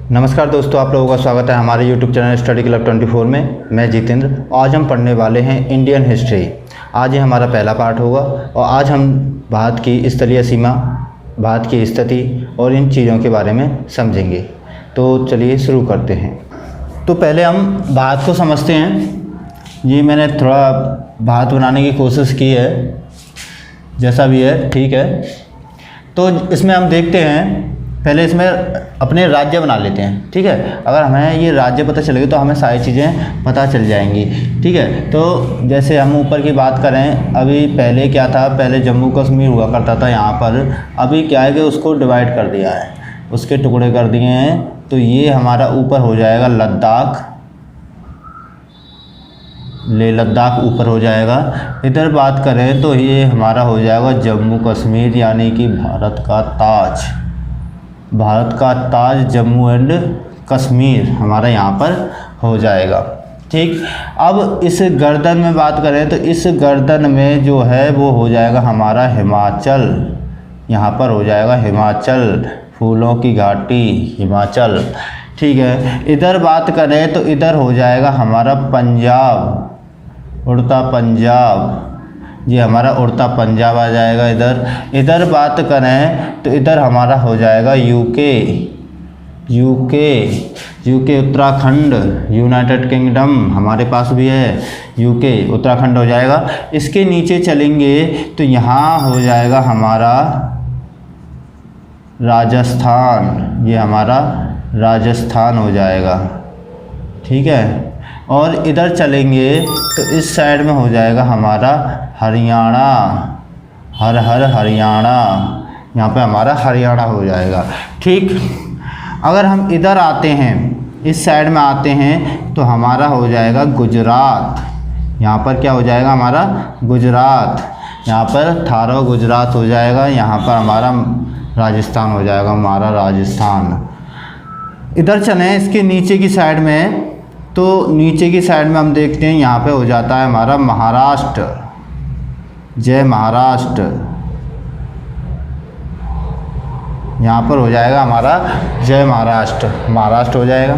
नमस्कार दोस्तों, आप लोगों का स्वागत है हमारे YouTube चैनल स्टडी क्लब 24 में। मैं जितेंद्र। आज हम पढ़ने वाले हैं इंडियन हिस्ट्री। आज ये हमारा पहला पार्ट होगा और आज हम भारत की स्थलीय सीमा, भारत की स्थिति और इन चीज़ों के बारे में समझेंगे। तो चलिए शुरू करते हैं। तो पहले हम भारत को समझते हैं। ये मैंने थोड़ा भारत बनाने की कोशिश की है, जैसा भी है ठीक है। तो इसमें हम देखते हैं, पहले इसमें अपने राज्य बना लेते हैं, ठीक है। अगर हमें ये राज्य पता चलेगी तो हमें सारी चीज़ें पता चल जाएंगी, ठीक है। तो जैसे हम ऊपर की बात करें, अभी पहले क्या था, पहले जम्मू कश्मीर हुआ करता था यहाँ पर। अभी क्या है कि उसको डिवाइड कर दिया है, उसके टुकड़े कर दिए हैं। तो ये हमारा ऊपर हो जाएगा लद्दाख, लेह लद्दाख ऊपर हो जाएगा। इधर बात करें तो ये हमारा हो जाएगा जम्मू कश्मीर, यानी कि भारत का ताज, भारत का ताज जम्मू एंड कश्मीर हमारा यहाँ पर हो जाएगा, ठीक। अब इस गर्दन में बात करें तो इस गर्दन में जो है वो हो जाएगा हमारा हिमाचल, यहाँ पर हो जाएगा हिमाचल, फूलों की घाटी हिमाचल, ठीक है। इधर बात करें तो इधर हो जाएगा हमारा पंजाब, उड़ता पंजाब, ये हमारा उड़ता पंजाब आ जाएगा इधर बात करें तो इधर हमारा हो जाएगा यूके उत्तराखंड, यूनाइटेड किंगडम हमारे पास भी है, यूके उत्तराखंड हो जाएगा। इसके नीचे चलेंगे तो यहाँ हो जाएगा हमारा राजस्थान, ये हमारा राजस्थान हो जाएगा, ठीक है। और इधर चलेंगे तो इस साइड में हो जाएगा हमारा हरियाणा, हरियाणा, यहाँ पे हमारा हरियाणा हो जाएगा, ठीक। अगर हम इधर आते हैं, इस साइड में आते हैं तो हमारा हो जाएगा गुजरात, यहाँ पर क्या हो जाएगा हमारा गुजरात, यहाँ पर थारो गुजरात हो जाएगा, यहाँ पर हमारा राजस्थान हो जाएगा, हमारा राजस्थान। इधर चलें इसके नीचे की साइड में, तो नीचे की साइड में हम देखते हैं यहाँ पे हो जाता है हमारा महाराष्ट्र, जय महाराष्ट्र, यहाँ पर हो जाएगा हमारा जय महाराष्ट्र, महाराष्ट्र हो जाएगा।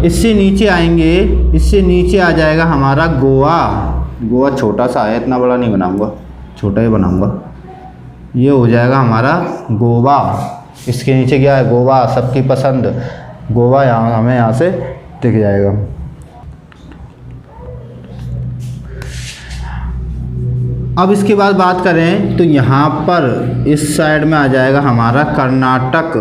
इससे नीचे आएंगे, इससे नीचे आ जाएगा हमारा गोवा, गोवा छोटा सा है, इतना बड़ा नहीं बनाऊंगा, छोटा ही बनाऊंगा। ये हो जाएगा हमारा गोवा। इसके नीचे क्या है, गोवा, सबकी पसंद गोवा, यहाँ हमें यहाँ से दिख जाएगा। अब इसके बाद बात करें तो यहाँ पर इस साइड में आ जाएगा हमारा कर्नाटक,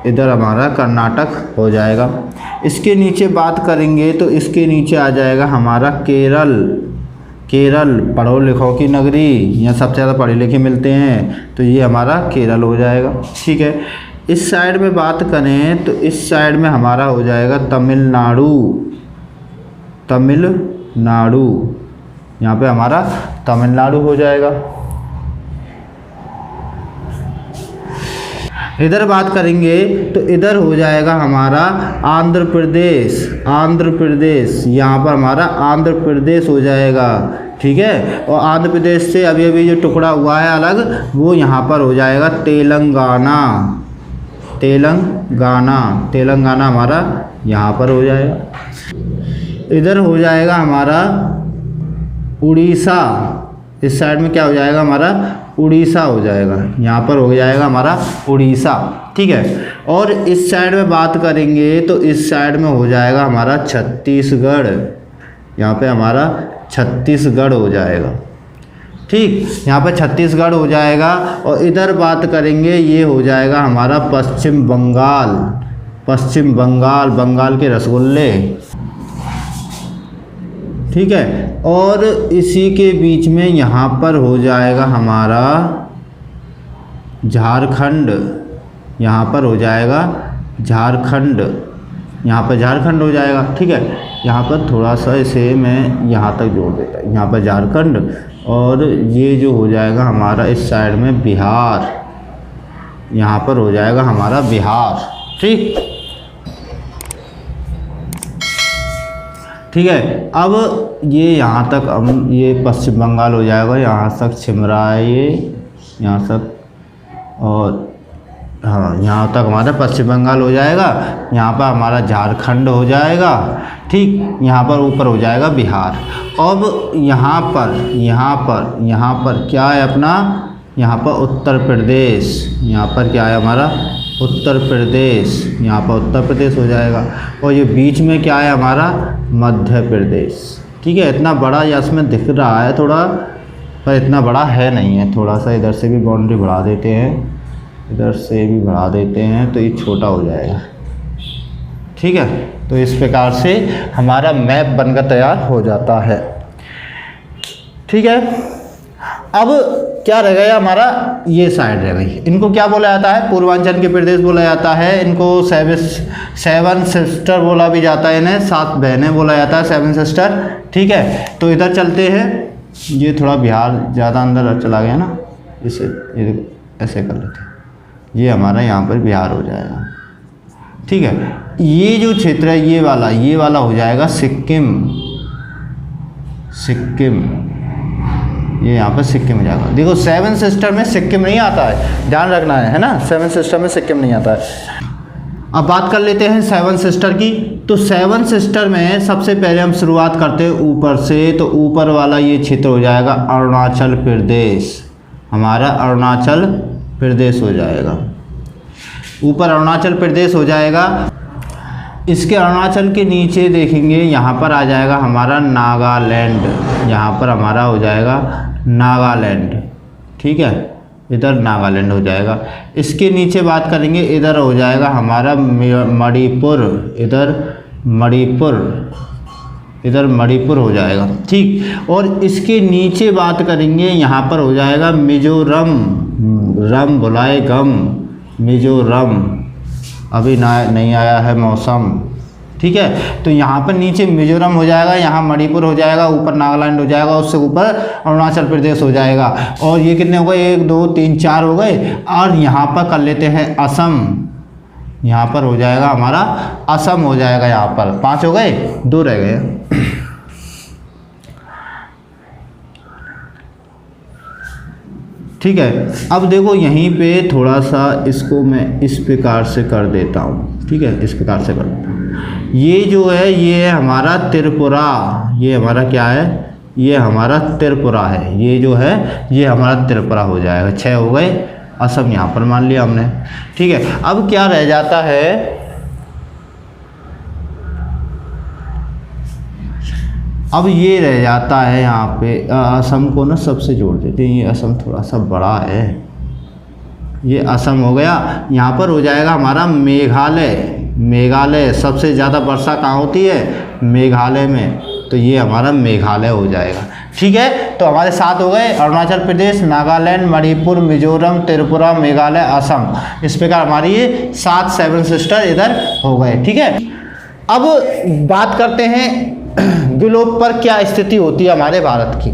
इधर हमारा कर्नाटक हो जाएगा। इसके नीचे बात करेंगे तो इसके नीचे आ जाएगा हमारा केरल, पढ़ो लिखो की नगरी, यहाँ सबसे ज़्यादा पढ़े लिखे मिलते हैं, तो ये हमारा केरल हो जाएगा, ठीक है। इस साइड में बात करें तो इस साइड में हमारा हो जाएगा तमिलनाडु, यहाँ पे हमारा तमिलनाडु हो जाएगा। इधर बात करेंगे तो इधर हो जाएगा हमारा आंध्र प्रदेश, यहाँ पर हमारा आंध्र प्रदेश हो जाएगा, ठीक है। और आंध्र प्रदेश से अभी अभी जो टुकड़ा हुआ है अलग, वो यहाँ पर हो जाएगा तेलंगाना हमारा यहाँ पर हो जाएगा। इधर हो जाएगा हमारा उड़ीसा, इस साइड में क्या हो जाएगा हमारा उड़ीसा हो जाएगा, यहाँ पर हो जाएगा हमारा उड़ीसा, ठीक है। और इस साइड में बात करेंगे तो इस साइड में हो जाएगा हमारा छत्तीसगढ़, यहाँ पे हमारा छत्तीसगढ़ हो जाएगा, ठीक, यहाँ पर छत्तीसगढ़ हो जाएगा। और इधर बात करेंगे, ये हो जाएगा हमारा पश्चिम बंगाल, बंगाल के रसगुल्ले, ठीक है। और इसी के बीच में यहाँ पर हो जाएगा हमारा झारखंड, यहाँ पर हो जाएगा झारखंड, यहाँ पर झारखंड हो जाएगा, ठीक है। यहाँ पर थोड़ा सा इसे मैं यहाँ तक जोड़ देता हूँ, यहाँ पर झारखंड। और ये जो हो जाएगा हमारा इस साइड में बिहार, यहाँ पर हो जाएगा हमारा बिहार, ठीक, ठीक है। अब ये यहाँ तक हम ये पश्चिम बंगाल हो जाएगा, यहाँ तक छिमराई, यहाँ तक और हाँ यहाँ तक हमारा पश्चिम बंगाल हो जाएगा, यहाँ पर हमारा झारखंड हो जाएगा, ठीक, यहाँ पर ऊपर हो जाएगा बिहार। अब यहाँ पर क्या है अपना, यहाँ पर उत्तर प्रदेश, यहाँ पर क्या है हमारा उत्तर प्रदेश, यहाँ पर उत्तर प्रदेश हो जाएगा। और ये बीच में क्या है हमारा मध्य प्रदेश, ठीक है। इतना बड़ा ये इसमें दिख रहा है थोड़ा, पर इतना बड़ा है नहीं है। थोड़ा सा इधर से भी बाउंड्री बढ़ा देते हैं, इधर से भी बढ़ा देते हैं तो ये छोटा हो जाएगा, ठीक है। तो इस प्रकार से हमारा मैप बनकर तैयार हो जाता है, ठीक है। अब क्या रह गया हमारा, ये साइड रह गई। इनको क्या बोला जाता है, पूर्वांचल के प्रदेश बोला जाता है। इनको सेवन सिस्टर बोला भी जाता है, इन्हें 7 बहनें बोला जाता है, 7 सिस्टर, ठीक है। तो इधर चलते हैं, ये थोड़ा बिहार ज़्यादा अंदर चला गया ना, इसे ऐसे कर लेते हैं, ये हमारा यहाँ पर बिहार हो जाएगा, ठीक है। ये जो क्षेत्र है ये वाला हो जाएगा सिक्किम, ये यहाँ पर सिक्किम हो जाएगा। देखो 7 सिस्टर में सिक्किम नहीं आता है, ध्यान रखना है ना, 7 सिस्टर में सिक्किम नहीं आता है। अब बात कर लेते हैं 7 सिस्टर की। तो 7 सिस्टर में सबसे पहले हम शुरुआत करते हैं ऊपर से। तो ऊपर वाला ये क्षेत्र हो जाएगा अरुणाचल प्रदेश, हमारा अरुणाचल प्रदेश हो जाएगा, ऊपर अरुणाचल प्रदेश हो जाएगा। इसके अरुणाचल के नीचे देखेंगे यहाँ पर आ जाएगा हमारा नागालैंड, यहाँ पर हमारा हो जाएगा नागालैंड, ठीक है, इधर नागालैंड हो जाएगा। इसके नीचे बात करेंगे, इधर हो जाएगा हमारा मणिपुर, इधर मणिपुर हो जाएगा, ठीक। और इसके नीचे बात करेंगे, यहाँ पर हो जाएगा मिजोरम, रम बुलाए गम, मिजोरम, अभी नहीं आया है मौसम, ठीक है। तो यहाँ पर नीचे मिजोरम हो जाएगा, यहाँ मणिपुर हो जाएगा, ऊपर नागालैंड हो जाएगा, उससे ऊपर अरुणाचल प्रदेश हो जाएगा। और ये कितने हो गए, 1 2 3 4 हो गए। और यहाँ पर कर लेते हैं असम, यहाँ पर हो जाएगा हमारा असम हो जाएगा, यहाँ पर 5 हो गए, 2 रह गए, ठीक है। अब देखो यहीं पे थोड़ा सा इसको मैं इस प्रकार से कर देता हूँ, ठीक है, इस प्रकार से कर देता हूँ। ये जो है ये है हमारा त्रिपुरा, ये हमारा क्या है, ये हमारा त्रिपुरा है, ये जो है ये हमारा त्रिपुरा हो जाएगा। 6 हो गए, असम यहाँ पर मान लिया हमने, ठीक है। अब क्या रह जाता है, अब ये रह जाता है यहाँ पे असम को ना सबसे जोड़ देते हैं, ये असम थोड़ा सा बड़ा है, ये असम हो गया। यहाँ पर हो जाएगा हमारा मेघालय, सबसे ज़्यादा वर्षा कहाँ होती है, मेघालय में, तो ये हमारा मेघालय हो जाएगा, ठीक है। तो हमारे 7 हो गए, अरुणाचल प्रदेश, नागालैंड, मणिपुर, मिजोरम, त्रिपुरा, मेघालय, असम, इस प्रकार हमारी ये 7 सिस्टर इधर हो गए, ठीक है। अब बात करते हैं ग्लोब पर क्या स्थिति होती है हमारे भारत की।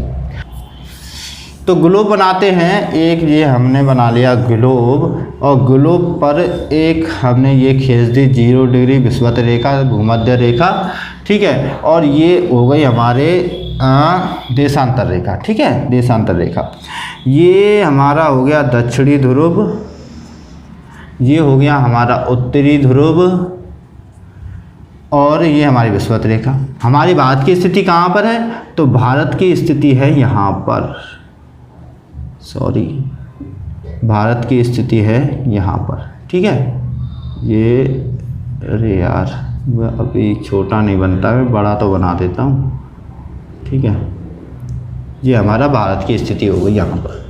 तो ग्लोब बनाते हैं एक, ये हमने बना लिया ग्लोब, और ग्लोब पर एक हमने ये खींच दी 0 डिग्री विषुवत रेखा, भूमध्य रेखा, ठीक है। और ये हो गई हमारे देशांतर रेखा, ठीक है, देशांतर रेखा। ये हमारा हो गया दक्षिणी ध्रुव, ये हो गया हमारा उत्तरी ध्रुव, और ये हमारी विषुवत रेखा। हमारी भारत की स्थिति कहाँ पर है, तो भारत की स्थिति है यहाँ पर, भारत की स्थिति है यहाँ पर, ठीक है। ये अरे यार अभी छोटा नहीं बनता है, बड़ा तो बना देता हूँ, ठीक है। ये हमारा भारत की स्थिति हो गई यहाँ पर।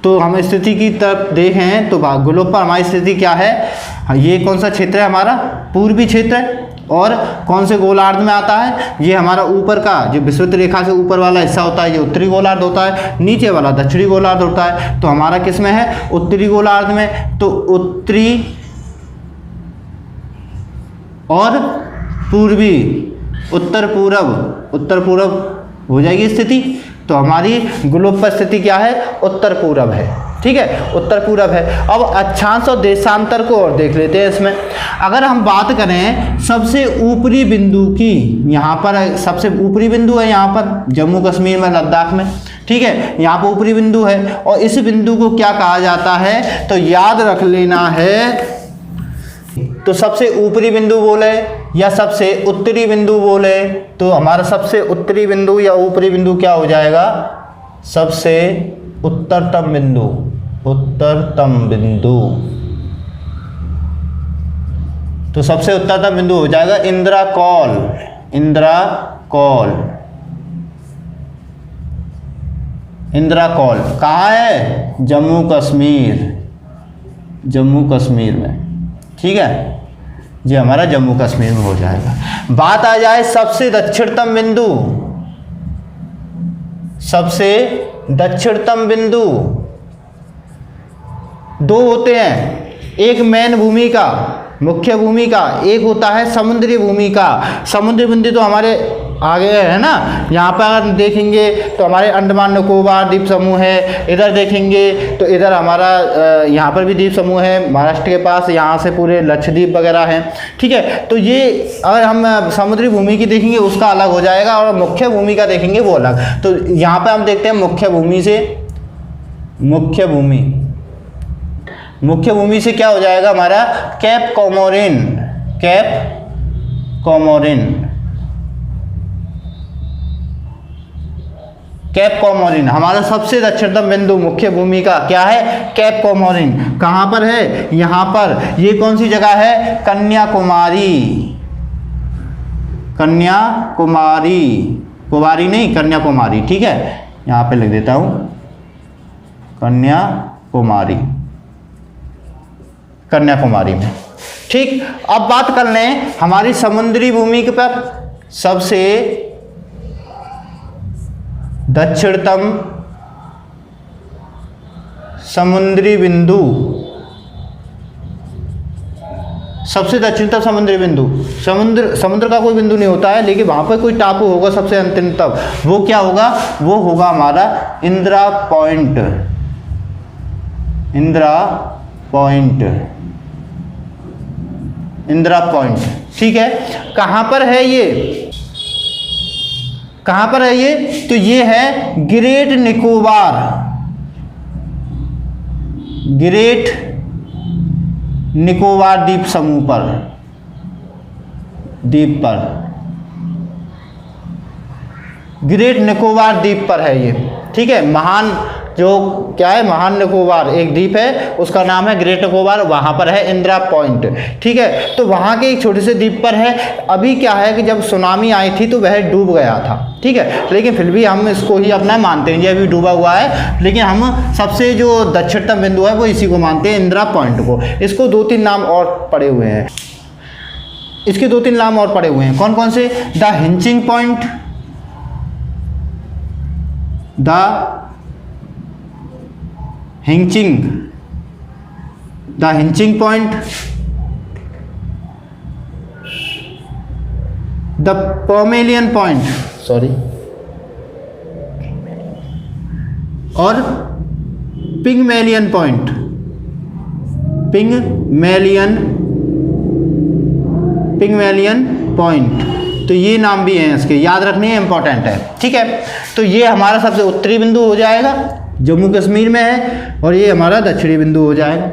तो हम स्थिति की तरफ देखें तो ग्लोब पर हमारी स्थिति क्या है, ये कौन सा क्षेत्र है हमारा, पूर्वी क्षेत्र है, और कौन से गोलार्ध में आता है, ये हमारा ऊपर का जो विषुवत रेखा से ऊपर वाला हिस्सा होता है ये उत्तरी गोलार्ध होता है, नीचे वाला दक्षिणी गोलार्ध होता है। तो हमारा किस में है, उत्तरी गोलार्ध में। तो उत्तरी और पूर्वी, उत्तर पूरब हो जाएगी स्थिति। तो हमारी ग्लोब पर स्थिति क्या है, उत्तर पूरब है, ठीक है, उत्तर पूरब है। अब अक्षांश और देशांतर को और देख लेते हैं इसमें। अगर हम बात करें सबसे ऊपरी बिंदु की, यहाँ पर सबसे ऊपरी बिंदु है यहाँ पर जम्मू कश्मीर में, लद्दाख में, ठीक है, यहाँ पर ऊपरी बिंदु है और इस बिंदु को क्या कहा जाता है, तो याद रख लेना है। तो सबसे ऊपरी बिंदु बोले या सबसे उत्तरी बिंदु बोले, तो हमारा सबसे उत्तरी बिंदु या ऊपरी बिंदु क्या हो जाएगा, सबसे उत्तरतम बिंदु, उत्तरतम बिंदु। तो सबसे उत्तरतम बिंदु हो जाएगा इंद्राकौल, इंद्राकौल, इंद्राकौल कहाँ है, जम्मू कश्मीर, जम्मू कश्मीर में, ठीक है, ये हमारा जम्मू कश्मीर में हो जाएगा। बात आ जाए सबसे दक्षिणतम बिंदु, सबसे दक्षिणतम बिंदु दो होते हैं, एक मैन भूमि का, मुख्य भूमि का, एक होता है समुद्री भूमि का। समुद्री बिंदु तो हमारे आगे है ना, यहाँ पर अगर देखेंगे तो हमारे अंडमान निकोबार द्वीप समूह है, इधर देखेंगे तो इधर हमारा यहाँ पर भी द्वीप समूह है महाराष्ट्र के पास, यहाँ से पूरे लक्षद्वीप वगैरह हैं, ठीक है। तो ये अगर हम समुद्री भूमि की देखेंगे उसका अलग हो जाएगा और मुख्य भूमि का देखेंगे वो अलग। तो यहाँ पर हम देखते हैं मुख्य भूमि से, मुख्य भूमि, मुख्य भूमि से क्या हो जाएगा हमारा, cap Comorin, cap Comorin, cap Comorin हमारा सबसे दक्षिणतम बिंदु मुख्य भूमि का क्या है, कैप कोमोरिन। कहाँ पर है, यहाँ पर। ये कौन सी जगह है, कन्याकुमारी, कन्याकुमारी, कुमारी नहीं कन्याकुमारी, ठीक है, यहाँ पे लिख देता हूँ कन्याकुमारी, कन्याकुमारी में, ठीक। अब बात कर लें हमारी समुद्री भूमि के पर, सबसे दक्षिणतम समुद्री बिंदु, सबसे दक्षिणतम समुद्री बिंदु, समुद्र का कोई बिंदु नहीं होता है लेकिन वहां पर कोई टापू होगा सबसे अंतिमतम, वो क्या होगा, वो होगा हमारा Indira point, Indira point, Indira point, ठीक है। कहाँ पर है ये, कहाँ पर है ये, तो ये है ग्रेट निकोबार, ग्रेट निकोबार द्वीप समूह पर, द्वीप पर, ग्रेट निकोबार द्वीप पर है ये, ठीक है। महान जो क्या है, महान निकोबार एक द्वीप है, उसका नाम है ग्रेट निकोबार, वहाँ पर है इंदिरा पॉइंट, ठीक है। तो वहाँ के एक छोटे से द्वीप पर है। अभी क्या है कि जब सुनामी आई थी तो वह डूब गया था, ठीक है, लेकिन फिर भी हम इसको ही अपना मानते हैं, ये अभी डूबा हुआ है, लेकिन हम सबसे जो दक्षिणतम बिंदु है वो इसी को मानते हैं, इंदिरा पॉइंट को। इसको 2-3 नाम और पड़े हुए हैं, इसके 2-3 नाम और पड़े हुए हैं, कौन कौन से, the hinching point, the hinching, the hinching point, the pomelian point, sorry, और Pygmalion point, Pygmalion, Pygmalion point. तो ये नाम भी हैं इसके, याद रखने हैं, इंपॉर्टेंट है, ठीक है। तो ये हमारा सबसे उत्तरी बिंदु हो जाएगा, जम्मू कश्मीर में है, और ये हमारा दक्षिणी बिंदु हो जाएगा।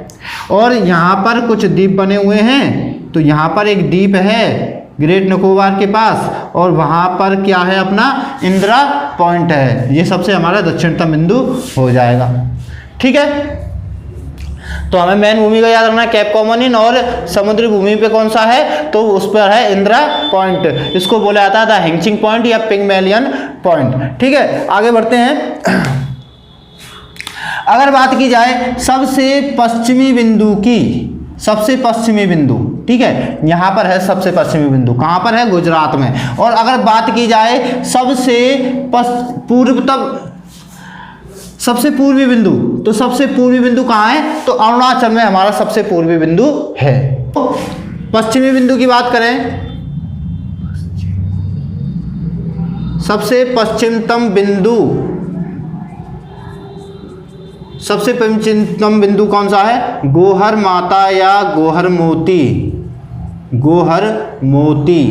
और यहाँ पर कुछ द्वीप बने हुए हैं, तो यहाँ पर एक द्वीप है ग्रेट निकोबार के पास, और वहाँ पर क्या है अपना इंदिरा पॉइंट है, ये सबसे हमारा दक्षिणतम बिंदु हो जाएगा, ठीक है। तो हमें मैन भूमि का याद रखना है कैप कोमोरिन, और समुद्री भूमि पे कौन सा है, तो उस पर है इंदिरा पॉइंट, इसको बोला जाता है द हिंचिंग पॉइंट या पिग्मेलियन पॉइंट, ठीक है। आगे बढ़ते हैं। अगर बात की जाए सबसे पश्चिमी बिंदु की, सबसे पश्चिमी बिंदु, ठीक है, यहाँ पर है सबसे पश्चिमी बिंदु, कहाँ पर है, गुजरात में। और अगर बात की जाए सबसे पूर्वतम, सबसे पूर्वी बिंदु, तो सबसे पूर्वी बिंदु कहाँ है, तो अरुणाचल में हमारा सबसे पूर्वी बिंदु है। पश्चिमी बिंदु की बात करें, सबसे पश्चिमतम बिंदु, सबसे पश्चिमतम बिंदु कौन सा है, गोहर माता या गोहर मोती, गोहर मोती,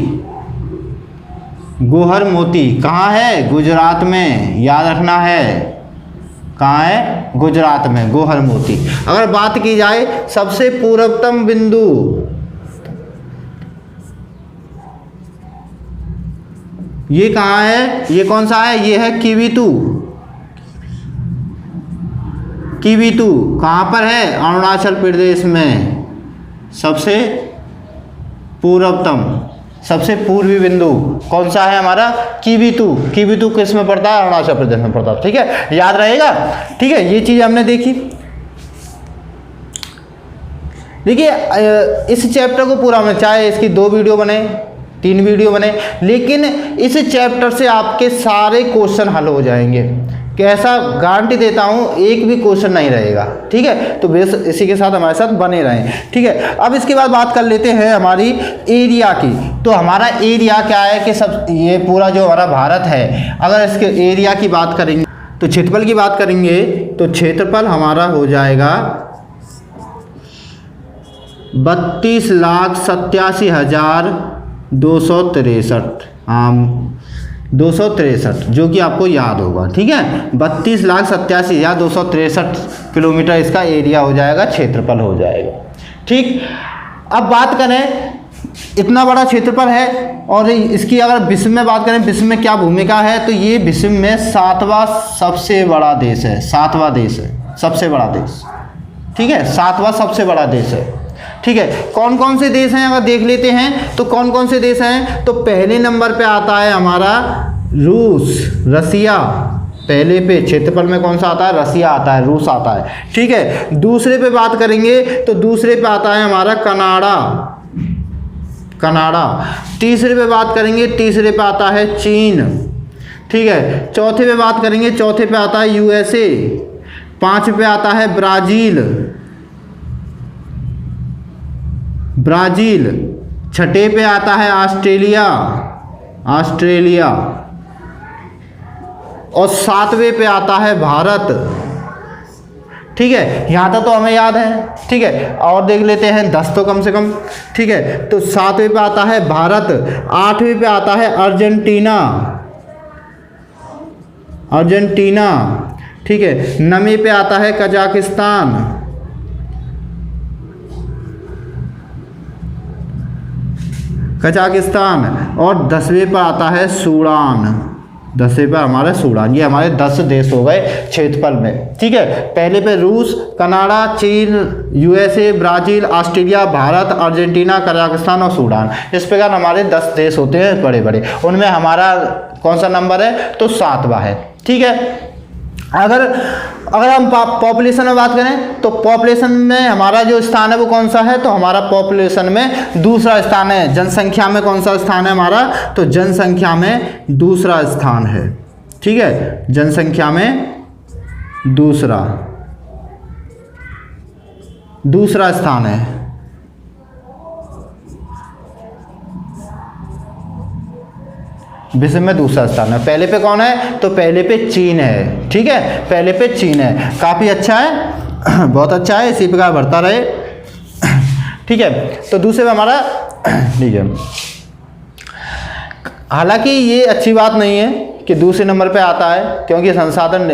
गोहर मोती कहाँ है, गुजरात में, याद रखना है, कहाँ है? गुजरात में, गोहर मोती। अगर बात की जाए सबसे पूर्वतम बिंदु, ये कहाँ है? ये कौन सा है? ये है किवितु। किवितु कहाँ पर है? अरुणाचल प्रदेश में। सबसे पूर्वतम, सबसे पूर्वी बिंदु कौन सा है हमारा? किवितु। किवितु किस में पड़ता है? अरुणाचल प्रदेश में पड़ता है। ठीक है, याद रहेगा। ठीक है, ये चीज हमने देखी। देखिए इस चैप्टर को पूरा में, चाहे इसकी 2 वीडियो बने, 3 वीडियो बने, लेकिन इस चैप्टर से आपके सारे क्वेश्चन हल हो जाएंगे। कैसा गारंटी देता हूँ, एक भी क्वेश्चन नहीं रहेगा। ठीक है, तो बेस इसी के साथ हमारे साथ बने रहें। ठीक है, अब इसके बाद बात कर लेते हैं हमारी एरिया की। तो हमारा एरिया क्या है कि सब ये पूरा जो हमारा भारत है, अगर इसके एरिया की बात करेंगे तो क्षेत्रफल की बात करेंगे तो क्षेत्रफल हमारा हो जाएगा 32,87,263। 263, जो कि आपको याद होगा। ठीक है, 32,87,263 किलोमीटर इसका एरिया हो जाएगा, क्षेत्रफल हो जाएगा। ठीक, अब बात करें, इतना बड़ा क्षेत्रफल है और इसकी अगर विश्व में बात करें, विश्व में क्या भूमिका है, तो ये विश्व में 7वां सबसे बड़ा देश है। 7वां देश है, सबसे बड़ा देश। ठीक है, 7वां सबसे बड़ा देश है। ठीक है, कौन कौन से देश हैं अगर देख लेते हैं तो कौन कौन से देश हैं, तो पहले नंबर पे आता है हमारा रूस, रसिया। पहले पे क्षेत्रफल में कौन सा आता है? रसिया आता है, रूस आता है। ठीक है, दूसरे पे बात करेंगे तो दूसरे पे आता है हमारा कनाडा। तीसरे पे बात करेंगे, तीसरे पे आता है चीन। ठीक है, चौथे पे बात करेंगे, चौथे पे आता है USA। 5 पे आता है ब्राज़ील। 6 पे आता है ऑस्ट्रेलिया। और 7वें पे आता है भारत। ठीक है, यहाँ तक तो हमें याद है। ठीक है, और देख लेते हैं 10 तो कम से कम। ठीक है, तो 7वें पे आता है भारत। 8वें पे आता है अर्जेंटीना। ठीक है, 9वें पे आता है कजाकिस्तान। और 10वें पर आता है सूडान। 10वें पर हमारा सूडान। ये हमारे 10 देश हो गए क्षेत्रफल में। ठीक है, पहले पे रूस, कनाडा, चीन, USA, Brazil, Australia, Bharat, Argentina, Kazakhstan और सूडान। इस प्रकार हमारे 10 देश होते हैं बड़े बड़े। उनमें हमारा कौन सा नंबर है? तो 7वां है। ठीक है, अगर हम पॉपुलेशन में बात करें तो पॉपुलेशन में हमारा जो स्थान है वो कौन सा है? तो हमारा पॉपुलेशन में दूसरा स्थान है। जनसंख्या में कौन सा स्थान है हमारा? तो जनसंख्या में दूसरा स्थान है। ठीक है, जनसंख्या में दूसरा स्थान है। विश्व में दूसरा स्थान है। पहले पे कौन है? तो पहले पे चीन है। ठीक है, पहले पे चीन है। काफ़ी अच्छा है, बहुत अच्छा है, इसी प्रकार बढ़ता रहे। ठीक है, तो दूसरे में हमारा ठीक है, हालांकि ये अच्छी बात नहीं है कि दूसरे नंबर पे आता है, क्योंकि संसाधन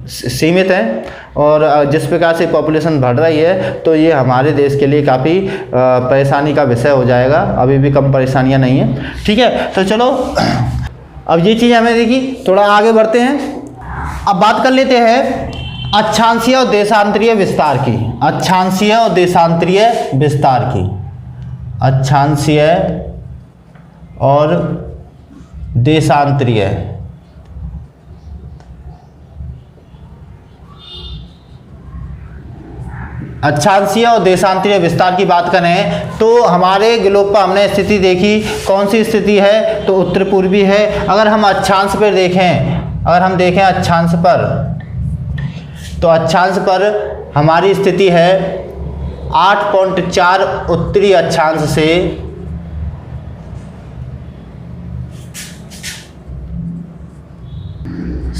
सीमित है और जिस प्रकार से पॉपुलेशन बढ़ रही है तो ये हमारे देश के लिए काफ़ी परेशानी का विषय हो जाएगा। अभी भी कम परेशानियां नहीं है। ठीक है, तो चलो अब ये चीज़ हमें देखी, थोड़ा आगे बढ़ते हैं। अब बात कर लेते हैं अक्षांशीय और देशांतरीय विस्तार की। अक्षांशीय और देशांतरीय विस्तार की। अक्षांशीय और देशांतरीय। अक्षांशीय और देशांतरीय विस्तार की बात करें तो हमारे ग्लोब पर हमने स्थिति देखी, कौन सी स्थिति है? तो उत्तर पूर्वी है। अगर हम अक्षांश पर देखें, अक्षांश पर, तो अक्षांश पर हमारी स्थिति है 8.4 उत्तरी अक्षांश से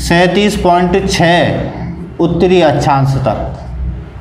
37.6 उत्तरी अक्षांश तक।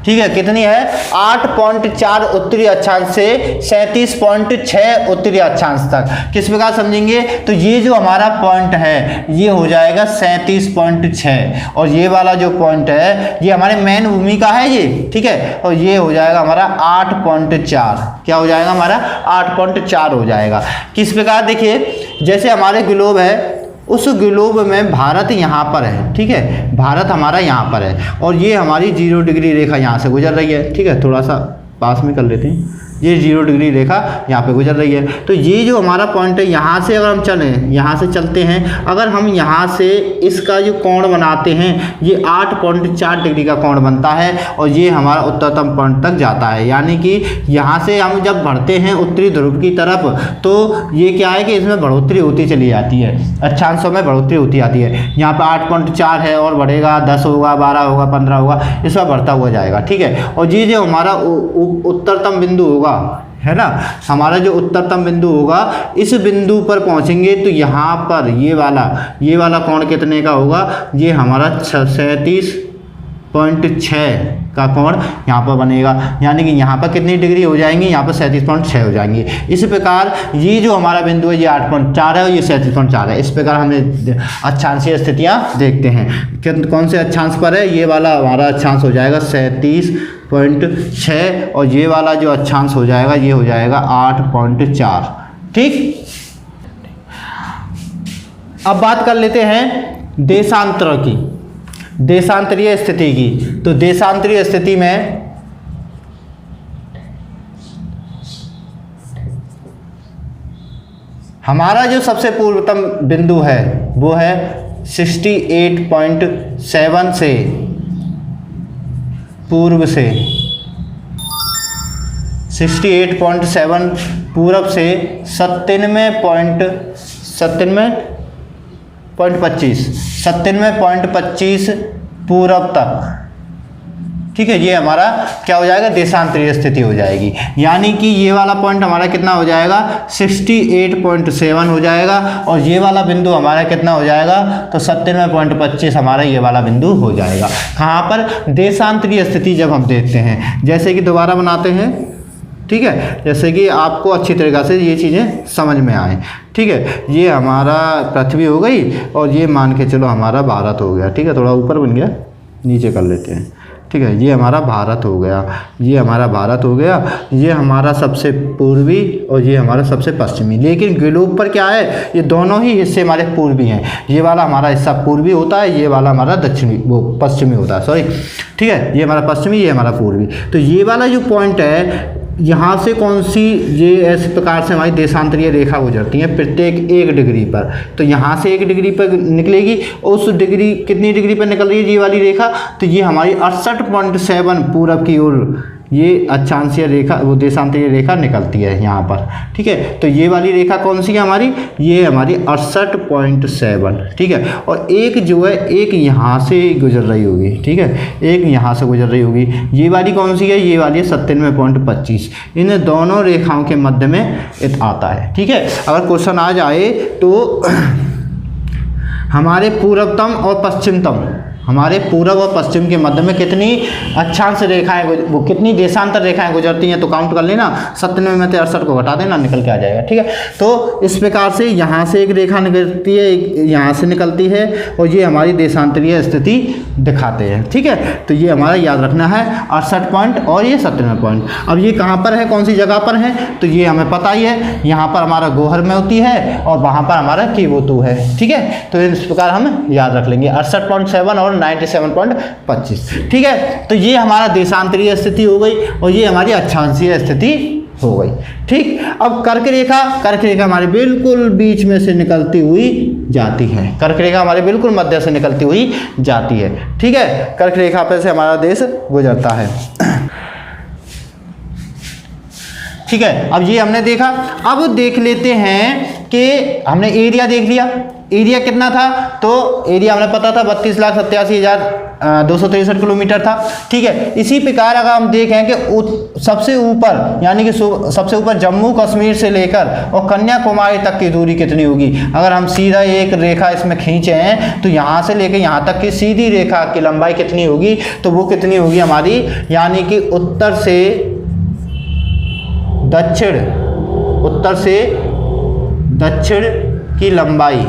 ठीक है, कितनी है 8.4 उत्तरी अक्षांश से 37.6 उत्तरी अक्षांश तक। किस प्रकार समझेंगे, तो ये जो हमारा पॉइंट है ये हो जाएगा 37.6 और ये वाला जो पॉइंट है ये हमारे मेन भूमि का है ये, ठीक है, और ये हो जाएगा हमारा 8.4। क्या हो जाएगा हमारा 8.4 हो जाएगा। किस प्रकार देखिए, जैसे हमारे ग्लोब है, उस ग्लोब में भारत यहाँ पर है, ठीक है, भारत हमारा यहाँ पर है और ये हमारी 0 डिग्री रेखा यहाँ से गुजर रही है, ठीक है, थोड़ा सा पास में कर लेते हैं, ये 0 डिग्री रेखा यहाँ पे गुजर रही है। तो ये जो हमारा पॉइंट है, यहाँ से अगर हम चलें, यहाँ से चलते हैं, अगर हम यहाँ से इसका जो कोण बनाते हैं ये 8.4 डिग्री का कोण बनता है और ये हमारा उत्तरतम पॉइंट तक जाता है। यानी कि यहाँ से हम जब बढ़ते हैं उत्तरी ध्रुव की तरफ तो ये क्या है कि इसमें बढ़ोतरी होती चली जाती है, अक्षांशों में बढ़ोतरी होती आती है। यहाँ पर 8.4 है और बढ़ेगा, 10 होगा, 12 होगा, 15 होगा, इस पर बढ़ता हुआ जाएगा, ठीक है। और ये जो हमारा उत्तरतम बिंदु होगा, है ना, हमारा जो उत्तरतम बिंदु होगा, इस बिंदु पर पहुंचेंगे तो यहाँ पर ये वाला कोण कितने का होगा, ये हमारा 37.6 का कोण यहाँ पर बनेगा। यानी कि यहाँ पर कितनी डिग्री हो जाएंगी, यहाँ पर 37.6 हो जाएंगी। इस प्रकार ये जो हमारा बिंदु है ये 8.4 है और ये 37.4 है। इस प्रकार हमें अक्षांशीय स्थितियाँ देखते हैं। कौन से अक्षांश पर है, ये वाला हमारा अक्षांश हो जाएगा 37.6 और ये वाला जो अक्षांश हो जाएगा ये हो जाएगा 8.4, ठीक। अब बात कर लेते हैं देशांतर की, देशांतरीय स्थिति की। तो देशांतरीय स्थिति में हमारा जो सबसे पूर्वतम बिंदु है वो है 68.7 से पूर्व से 68.7 पूर्व से 97.25 पूर्व तक, ठीक है। ये हमारा क्या हो जाएगा, देशांतरीय स्थिति हो जाएगी। यानी कि ये वाला पॉइंट हमारा कितना हो जाएगा 68.7 हो जाएगा और ये वाला बिंदु हमारा कितना हो जाएगा, तो 97.25 हमारा ये वाला बिंदु हो जाएगा। कहाँ पर, देशांतरीय स्थिति जब हम देखते हैं। जैसे कि दोबारा बनाते हैं, ठीक है, जैसे कि आपको अच्छी तरीक़ा से ये चीज़ें समझ में आए, ठीक है। ये हमारा पृथ्वी हो गई और ये मान के चलो हमारा भारत हो गया, ठीक है, थोड़ा ऊपर बन गया, नीचे कर लेते हैं, ठीक है। ये हमारा भारत हो गया, ये हमारा भारत हो गया, ये हमारा सबसे पूर्वी और ये हमारा सबसे पश्चिमी। लेकिन ग्लोब पर क्या है, ये दोनों ही हिस्से हमारे पूर्वी हैं। ये वाला हमारा हिस्सा पूर्वी होता है, ये वाला हमारा दक्षिणी वो पश्चिमी होता है, सॉरी, ठीक है। ये हमारा पश्चिमी, ये हमारा पूर्वी। तो ये वाला जो पॉइंट है, यहाँ से कौन सी, ये इस प्रकार से हमारी देशांतरीय रेखा गुजरती है प्रत्येक 1 डिग्री पर। तो यहाँ से 1 डिग्री पर निकलेगी, उस डिग्री कितनी डिग्री पर निकल रही है ये वाली रेखा, तो ये हमारी 68.7 पूरब की ओर ये अक्षांशीय रेखा, वो देशांतरीय रेखा निकलती है यहाँ पर, ठीक है। तो ये वाली रेखा कौन सी है हमारी, ये हमारी 68.7, ठीक है। और एक जो है, एक यहाँ से गुजर रही होगी, ठीक है, एक यहाँ से गुजर रही होगी। ये वाली कौन सी है, ये वाली है 97.25। इन दोनों रेखाओं के मध्य में आता है, ठीक है। अगर क्वेश्चन आ जाए तो हमारे पूर्वतम और पश्चिमतम, हमारे पूर्व और पश्चिम के मध्य में कितनी अक्षांश रेखाएं, वो कितनी देशांतर रेखाएं गुजरती हैं, तो काउंट कर लेना, 97 में से 68 को घटा देना, निकल के आ जाएगा, ठीक है। तो इस प्रकार से यहाँ से एक रेखा निकलती है, एक यहाँ से निकलती है और ये हमारी देशांतरीय स्थिति दिखाते हैं, ठीक है। तो ये हमारा याद रखना है 68 पॉइंट और ये 97 पॉइंट। अब ये कहाँ पर है, कौन सी जगह पर है, तो ये हमें पता ही है, यहाँ पर हमारा गोहर में होती है और वहाँ पर हमारा कीबोतू है, ठीक है। तो इस प्रकार हम याद रख लेंगे 68.7 और 97.25, ठीक है। तो ये हमारा देशांतरीय स्थिति हो गई और ये हमारी अक्षांशीय स्थिति हो गई, ठीक। अब कर्क रेखा, कर्क रेखा हमारे बिल्कुल बीच में से निकलती हुई जाती है, कर्क रेखा हमारे बिल्कुल मध्य से निकलती हुई जाती है, ठीक है। कर्क रेखा पर से हमारा देश गुजरता है, ठीक है। अब ये हमने देखा। अब देख लेते हैं कि हमने एरिया देख लिया, एरिया कितना था, तो एरिया हमें पता था 32,87,263 किलोमीटर था। ठीक है, इसी प्रकार अगर हम देखें कि सबसे ऊपर यानी कि सबसे ऊपर जम्मू कश्मीर से लेकर और कन्याकुमारी तक की दूरी कितनी होगी, अगर हम सीधा एक रेखा इसमें खींचे हैं तो यहाँ से लेकर यहाँ तक की सीधी रेखा की लंबाई कितनी होगी, तो वो कितनी होगी हमारी, यानी कि उत्तर से दक्षिण की लंबाई,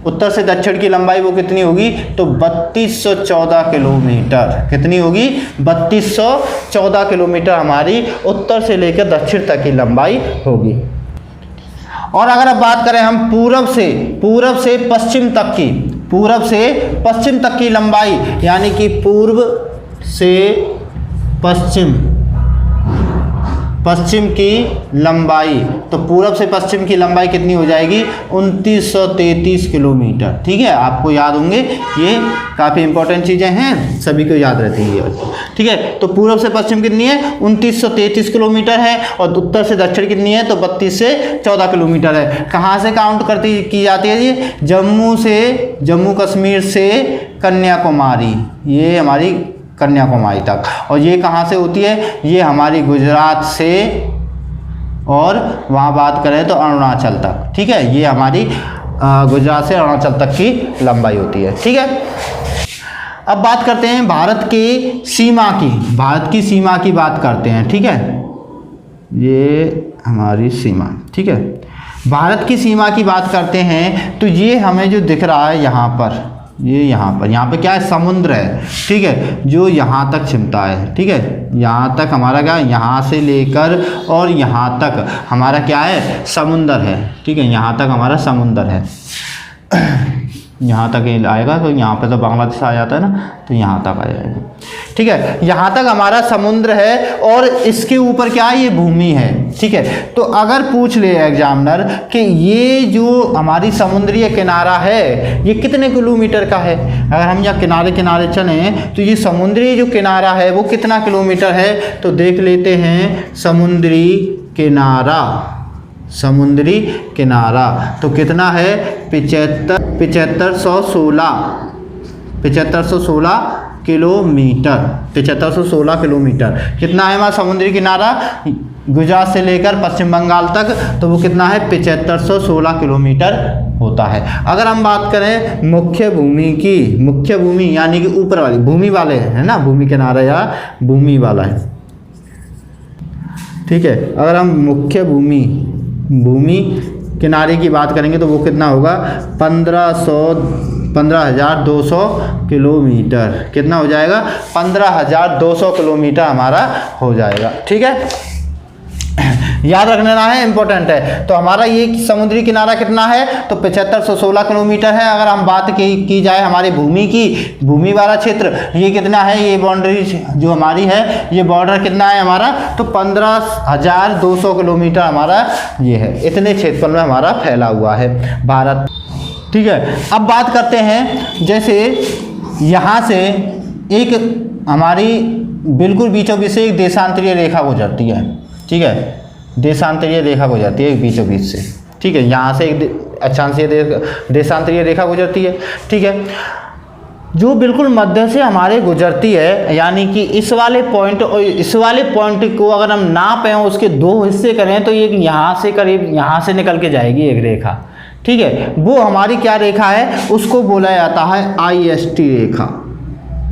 उत्तर से दक्षिण की लंबाई वो कितनी होगी, तो 3214 किलोमीटर। कितनी होगी, 3214 किलोमीटर हमारी उत्तर से लेकर दक्षिण तक की लंबाई होगी। और अगर अब बात करें हम पूरब से पश्चिम तक की लंबाई, यानी कि पूर्व से पश्चिम की लंबाई, तो पूरब से पश्चिम की लंबाई कितनी हो जाएगी, 2933 किलोमीटर। ठीक है, आपको याद होंगे, ये काफ़ी इंपॉर्टेंट चीज़ें हैं, सभी को याद रहती है। ठीक है, तो पूरब से पश्चिम कितनी है, 2933 किलोमीटर है, और उत्तर से दक्षिण कितनी है, तो 32 से 14 किलोमीटर है। कहाँ से काउंट की जाती है ये, जम्मू कश्मीर से कन्याकुमारी, ये हमारी कन्याकुमारी तक। और ये कहाँ से होती है, ये हमारी गुजरात से, और वहाँ बात करें तो अरुणाचल तक। ठीक है, ये हमारी गुजरात से अरुणाचल तक की लंबाई होती है। ठीक है, अब बात करते हैं भारत की सीमा की बात करते हैं। ठीक है, ये हमारी सीमा, ठीक है, भारत की सीमा की बात करते हैं तो ये हमें जो दिख रहा है यहाँ पर, यहाँ पे क्या है, समुद्र है। ठीक है, जो यहाँ तक छिपता है। ठीक है, यहाँ तक हमारा क्या है, यहाँ से लेकर और यहाँ तक हमारा क्या है, समुंदर है। ठीक है, यहाँ तक हमारा समुंदर है, यहाँ तक ये आएगा, तो यहाँ पे तो बांग्लादेश आ जाता है ना, तो यहाँ तक आ जाएगा। ठीक है, यहाँ तक हमारा समुद्र है, और इसके ऊपर क्या है, ये भूमि है। ठीक है, तो अगर पूछ ले एग्जामिनर कि ये जो हमारी समुद्रीय किनारा है ये कितने किलोमीटर का है, अगर हम यहाँ किनारे चलें तो ये समुद्री जो किनारा है वो कितना किलोमीटर है, तो देख लेते हैं। समुद्री किनारा तो कितना है, 7516 किलोमीटर। 7516 किलोमीटर कितना है हमारा समुद्री किनारा, गुजरात से लेकर पश्चिम बंगाल तक, तो वो कितना है, 7516 किलोमीटर होता है। अगर हम बात करें मुख्य भूमि यानी कि ऊपर वाली भूमि वाले है ना, भूमि किनारा या भूमि वाला है। ठीक है, अगर हम मुख्य भूमि किनारे की बात करेंगे तो वो कितना होगा, 15,200 किलोमीटर। कितना हो जाएगा, 15,200 किलोमीटर हमारा हो जाएगा। ठीक है, याद रखना है, इंपॉर्टेंट है। तो हमारा ये समुद्री किनारा कितना है, तो 7516 किलोमीटर है। अगर हम बात की जाए हमारी भूमि वाला क्षेत्र, ये कितना है, ये बाउंड्री जो हमारी है, ये बॉर्डर कितना है हमारा, तो 15,200 किलोमीटर हमारा ये है। इतने क्षेत्रफल में हमारा फैला हुआ है भारत। ठीक है, अब बात करते हैं, जैसे यहाँ से एक हमारी बिल्कुल बीचों बीच से एक देशांतरीय रेखा गुजरती है। ठीक है, देशांतरीय रेखा गुजरती है बीचों बीच से। ठीक है, यहाँ से एक अक्षांशीय देशांतरीय रेखा गुजरती है। ठीक है, जो बिल्कुल मध्य से हमारे गुजरती है, यानी कि इस वाले पॉइंट और इस वाले पॉइंट को अगर हम नापें और उसके दो हिस्से करें तो एक यहाँ से करीब यहाँ से निकल के जाएगी एक रेखा। ठीक है, वो हमारी क्या रेखा है, उसको बोला जाता है IST रेखा,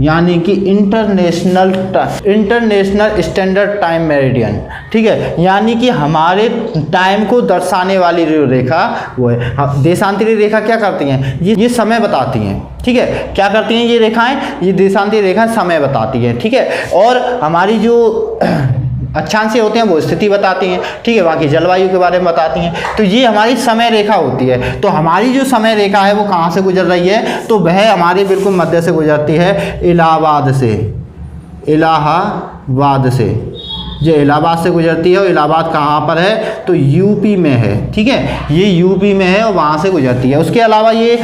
यानी कि इंटरनेशनल स्टैंडर्ड टाइम मेरिडियन। ठीक है, यानी कि हमारे टाइम को दर्शाने वाली जो रेखा वो है। देशांतरीय रेखा क्या करती हैं, ये समय बताती हैं। ठीक है, क्या करती हैं ये रेखाएं, ये देशांतरीय रेखा समय बताती है। ठीक है, और हमारी जो अक्षांशीय होते हैं वो स्थिति बताती हैं। ठीक है, बाकी जलवायु के बारे में बताती हैं। तो ये हमारी समय रेखा होती है। तो हमारी जो समय रेखा है वो कहाँ से गुजर रही है, तो वह हमारी बिल्कुल मध्य से गुजरती है, इलाहाबाद से। जो इलाहाबाद से गुजरती है, और इलाहाबाद कहाँ पर है तो यूपी में है, ठीक है, ये यूपी में है और वहाँ से गुजरती है। उसके अलावा ये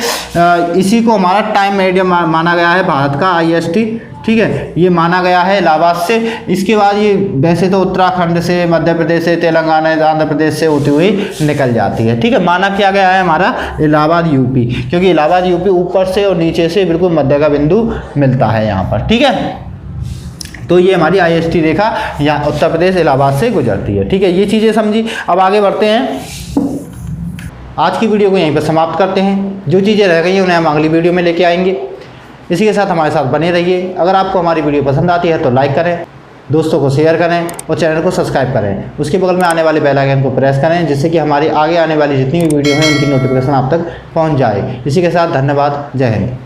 इसी को हमारा टाइम मेरिडियन माना गया है भारत का, IST, ठीक है, ये माना गया है इलाहाबाद से। इसके बाद ये वैसे तो उत्तराखंड से, मध्य प्रदेश से, तेलंगाना, आंध्र प्रदेश से होती हुई निकल जाती है, ठीक है। माना किया गया है हमारा इलाहाबाद यूपी, क्योंकि इलाहाबाद यूपी ऊपर से और नीचे से बिल्कुल मध्य का बिंदु मिलता है यहाँ पर, ठीक है। तो ये हमारी IST रेखा यहाँ उत्तर प्रदेश इलाहाबाद से गुजरती है, ठीक है। ये चीज़ें समझी। अब आगे बढ़ते हैं। आज की वीडियो को यहीं पर समाप्त करते हैं। जो चीज़ें रह गई हैं उन्हें हम अगली वीडियो में लेके आएंगे। इसी के साथ हमारे साथ बने रहिए। अगर आपको हमारी वीडियो पसंद आती है तो लाइक करें, दोस्तों को शेयर करें और चैनल को सब्सक्राइब करें। उसके बगल में आने वाले बेल आइकन को प्रेस करें, जिससे कि हमारी आगे आने वाली जितनी भी वीडियो हैं उनकी नोटिफिकेशन आप तक पहुंच जाए। इसी के साथ धन्यवाद। जय हिंद।